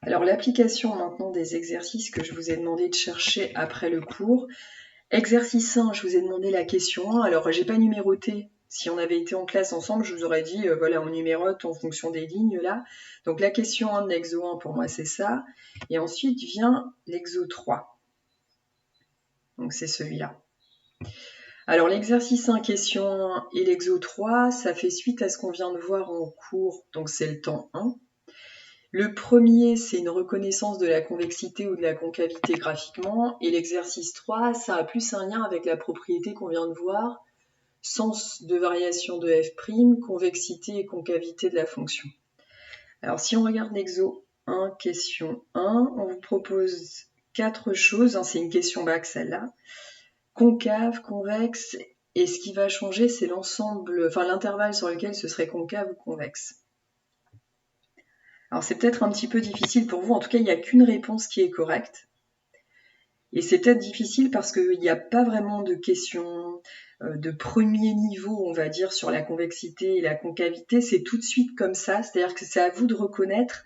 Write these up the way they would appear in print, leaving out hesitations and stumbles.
Alors l'application maintenant des exercices que je vous ai demandé de chercher après le cours. Exercice 1, je vous ai demandé la question 1. Alors j'ai pas numéroté. Si on avait été en classe ensemble, je vous aurais dit, voilà, on numérote en fonction des lignes là. Donc la question 1 de l'exo 1, pour moi, c'est ça. Et ensuite vient l'exo 3. Donc c'est celui-là. Alors l'exercice 1, question 1 et l'exo 3, ça fait suite à ce qu'on vient de voir en cours. Donc c'est le temps 1. Le premier, c'est une reconnaissance de la convexité ou de la concavité graphiquement. Et l'exercice 3, ça a plus un lien avec la propriété qu'on vient de voir. Sens de variation de f', convexité et concavité de la fonction. Alors si on regarde l'exo 1, question 1, on vous propose 4 choses. C'est une question bac celle-là. Concave, convexe, et ce qui va changer, c'est l'ensemble, enfin l'intervalle sur lequel ce serait concave ou convexe. Alors c'est peut-être un petit peu difficile pour vous, en tout cas il n'y a qu'une réponse qui est correcte. Et c'est peut-être difficile parce qu'il n'y a pas vraiment de question de premier niveau, on va dire, sur la convexité et la concavité. C'est tout de suite comme ça, c'est-à-dire que c'est à vous de reconnaître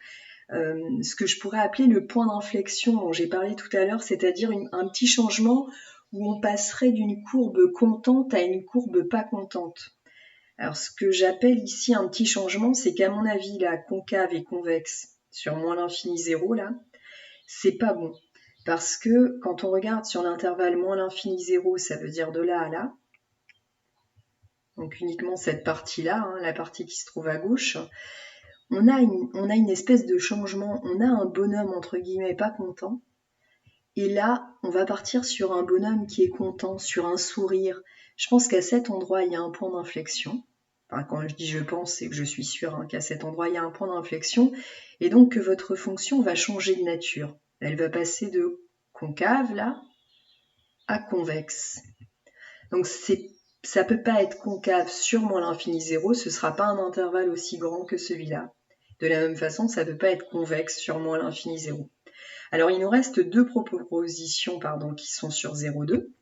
ce que je pourrais appeler le point d'inflexion dont j'ai parlé tout à l'heure, c'est-à-dire un petit changement où on passerait d'une courbe contente à une courbe pas contente. Alors ce que j'appelle ici un petit changement, c'est qu'à mon avis, la concave et convexe sur moins l'infini 0, là, c'est pas bon. Parce que quand on regarde sur l'intervalle moins l'infini 0, ça veut dire de là à là. Donc uniquement cette partie-là, la partie qui se trouve à gauche. On a une espèce de changement. On a un bonhomme, entre guillemets, pas content. Et là, on va partir sur un bonhomme qui est content, sur un sourire. Je pense qu'à cet endroit, il y a un point d'inflexion. Enfin, quand je dis je pense, c'est que je suis sûre qu'à cet endroit, il y a un point d'inflexion. Et donc que votre fonction va changer de nature. Elle va passer de concave, là, à convexe. Donc ça ne peut pas être concave sur moins l'infini 0, ce ne sera pas un intervalle aussi grand que celui-là. De la même façon, ça ne peut pas être convexe sur moins l'infini 0. Alors il nous reste deux propositions qui sont sur 0,2.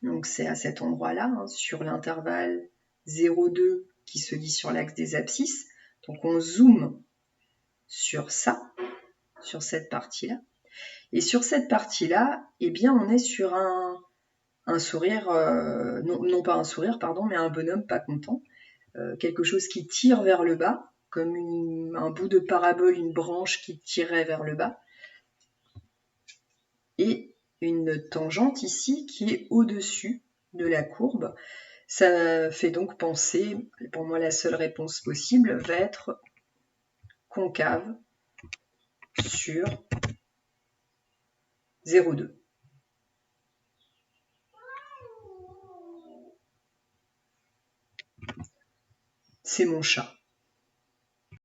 Donc c'est à cet endroit-là, sur l'intervalle 0,2 qui se lit sur l'axe des abscisses. Donc on zoome sur ça, sur cette partie-là. Et sur cette partie-là, eh bien on est sur un sourire, non pas un sourire, pardon, mais un bonhomme pas content. Quelque chose qui tire vers le bas, comme un bout de parabole, une branche qui tirait vers le bas. Et une tangente ici qui est au-dessus de la courbe. Ça fait donc penser, pour moi la seule réponse possible va être concave sur 0,2. C'est mon chat.